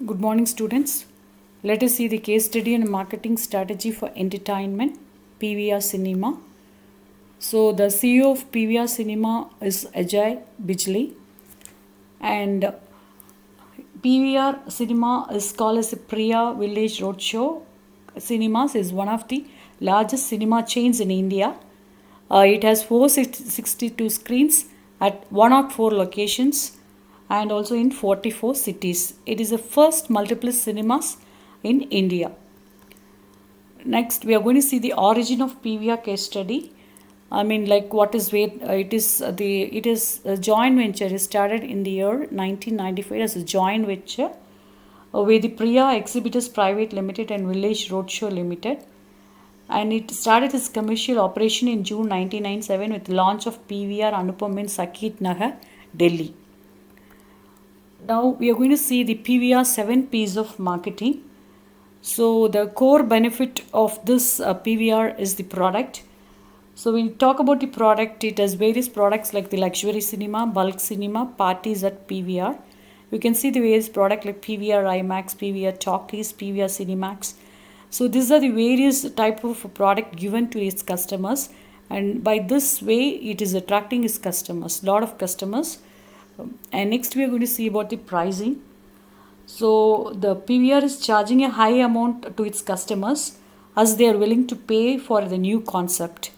Good morning, students. Let us see the case study and marketing strategy for entertainment, PVR Cinema. So, the CEO of PVR Cinema is Ajay Bijli, and PVR Cinema is called as the Priya Village Roadshow. Cinemas is one of the largest cinema chains in India. It has 462 screens at 104 locations and also in 44 cities. It is the first multiplex cinemas in India. Next, we are going to see the origin of PVR case study. What is where it is a joint venture. It started in the year 1995 as a joint venture with the Priya Exhibitors Private Limited and Village Roadshow Limited, and it started its commercial operation in June 1997 with launch of PVR Anupam in Saket Nagar, Delhi. Now we are going to see the PVR 7 P's of marketing. So the core benefit of this PVR is the product. So when you talk about the product, it has various products like the luxury cinema, bulk cinema, parties at PVR. You can see the various products like PVR IMAX, PVR Talkies, PVR Cinemax. So these are the various type of product given to its customers, and by this way it is attracting its customers, lot of customers. And next we are going to see about the pricing. So the PVR is charging a high amount to its customers as they are willing to pay for the new concept.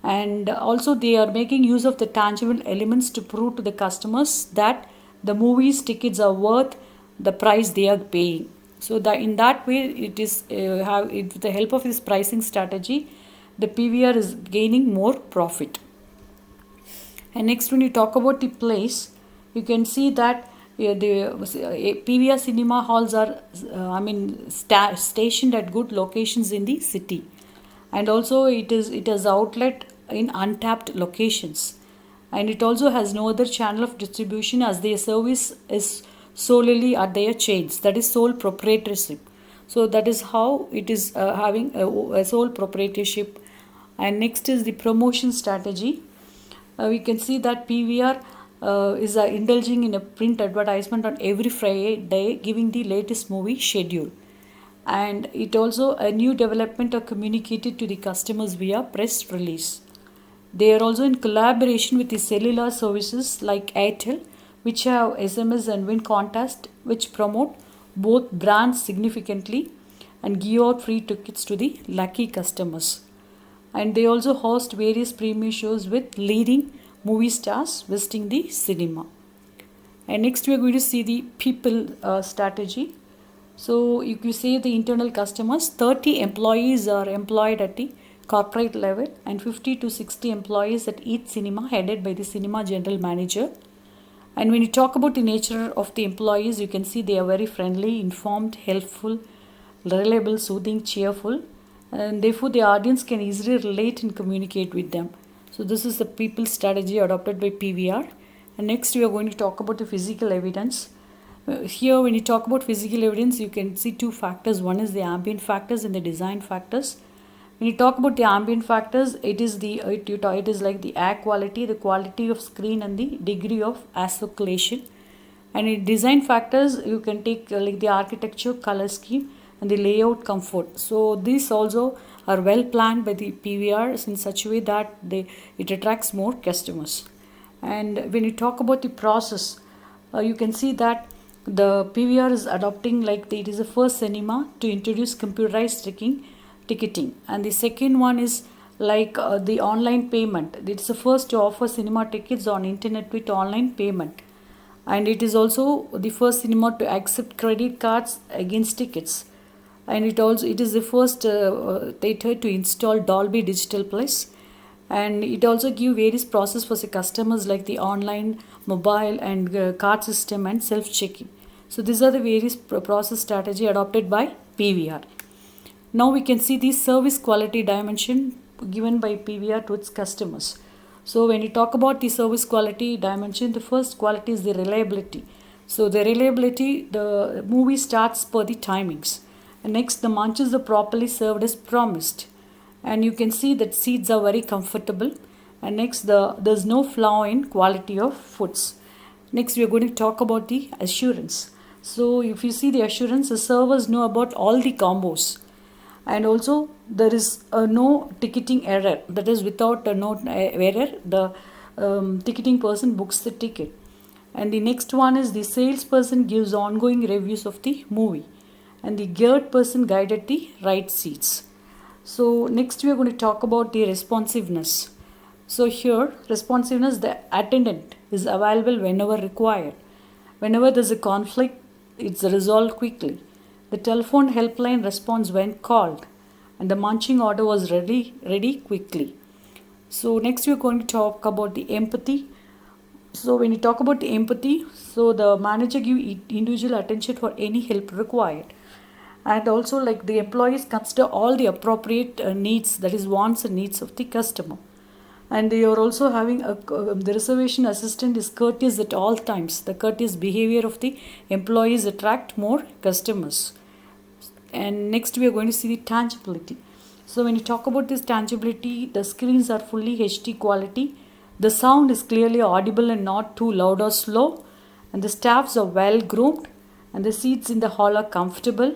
And also they are making use of the tangible elements to prove to the customers that the movies tickets are worth the price they are paying. So that in that way it is with the help of this pricing strategy, the PVR is gaining more profit. And next, when you talk about the place, you can see that the PVR cinema halls are stationed at good locations in the city, and also it has outlet in untapped locations, and it also has no other channel of distribution as their service is solely at their chains, that is sole proprietorship. So that is how it is having a sole proprietorship. And next is the promotion strategy. We can see that PVR is indulging in a print advertisement on every Friday, giving the latest movie schedule. And it also a new development are communicated to the customers via press release. They are also in collaboration with the cellular services like Airtel, which have SMS and win contest, which promote both brands significantly and give out free tickets to the lucky customers. And they also host various premiere shows with leading movie stars visiting the cinema. And next we are going to see the people strategy. So if you say the internal customers, 30 employees are employed at the corporate level and 50 to 60 employees at each cinema headed by the cinema general manager. And when you talk about the nature of the employees, you can see they are very friendly, informed, helpful, reliable, soothing, cheerful, and therefore the audience can easily relate and communicate with them. So this is the people strategy adopted by PVR. And next we are going to talk about the physical evidence. Here when you talk about physical evidence, you can see two factors. One is the ambient factors and the design factors. When you talk about the ambient factors, it is like the air quality, the quality of screen, and the degree of circulation. And in design factors, you can take like the architecture, color scheme, and the layout comfort. So these also are well planned by the PVRs in such a way that it attracts more customers. And when you talk about the process, you can see that the PVR is adopting it is the first cinema to introduce computerized ticketing, and the second one is the online payment. It's the first to offer cinema tickets on internet with online payment, and it is also the first cinema to accept credit cards against tickets, and it is the first theater to install Dolby Digital Plus, and it also give various process for the customers like the online, mobile, and card system and self checking. So these are the various process strategy adopted by PVR. Now we can see the service quality dimension given by PVR to its customers. So when you talk about the service quality dimension, the first quality is the reliability. So the reliability, the movie starts per the timings. And next, the munches are properly served as promised. And you can see that seats are very comfortable. And next, there's no flaw in quality of foods. Next, we are going to talk about the assurance. So if you see the assurance, the servers know about all the combos, and also there is no ticketing error. That is, without a no error, the ticketing person books the ticket. And the next one is the salesperson gives ongoing reviews of the movie, and the geared person guided the right seats. So next we are going to talk about the responsiveness. So here, responsiveness, the attendant is available whenever required. Whenever there's a conflict, it's resolved quickly. The telephone helpline responds when called, and the marching order was ready quickly. So next we are going to talk about the empathy. So when you talk about the empathy, so the manager give individual attention for any help required, and also like the employees consider all the appropriate needs, that is wants and needs of the customer. And they are also having the reservation assistant is courteous at all times. The courteous behavior of the employees attract more customers. And next we are going to see the tangibility. So when you talk about this tangibility, the screens are fully HD quality, the sound is clearly audible and not too loud or slow, and the staffs are well groomed, and the seats in the hall are comfortable,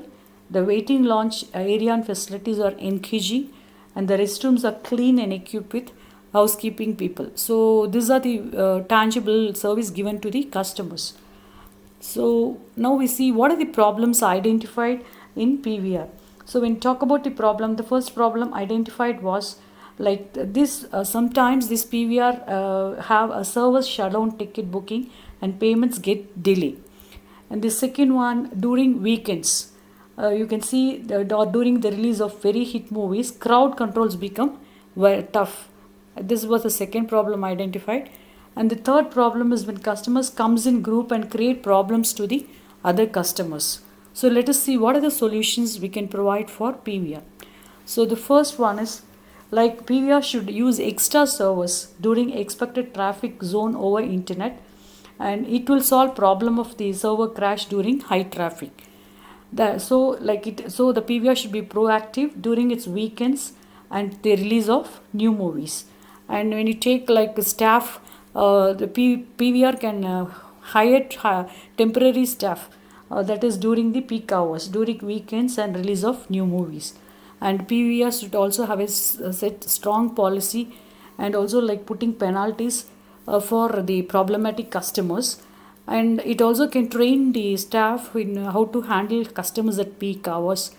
the waiting lounge area and facilities are engaging, and the restrooms are clean and equipped with housekeeping people. So these are the tangible service given to the customers. So now we see what are the problems identified in PVR. So when we talk about the problem, the first problem identified was like this. Sometimes this PVR have a service shutdown ticket booking and payments get delayed. And the second one, during weekends, you can see during the release of very hit movies, crowd controls become very tough. This was the second problem identified. And the third problem is when customers comes in group and create problems to the other customers. So let us see what are the solutions we can provide for PVR. So the first one is like PVR should use extra servers during expected traffic zone over internet, and it will solve problem of the server crash during high traffic. So the PVR should be proactive during its weekends and the release of new movies. And when you take like staff, the PVR can hire temporary staff, that is during the peak hours, during weekends and release of new movies. And PVR should also have a set strong policy, and also like putting penalties for the problematic customers. And it also can train the staff in how to handle customers at peak hours,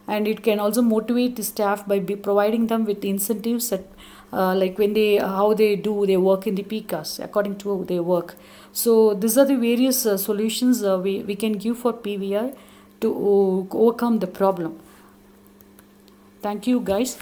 and it can also motivate the staff by providing them with incentives at like when they how they do their work in the peak hours according to their work. So these are the various solutions we can give for PVR to overcome the problem. Thank you guys.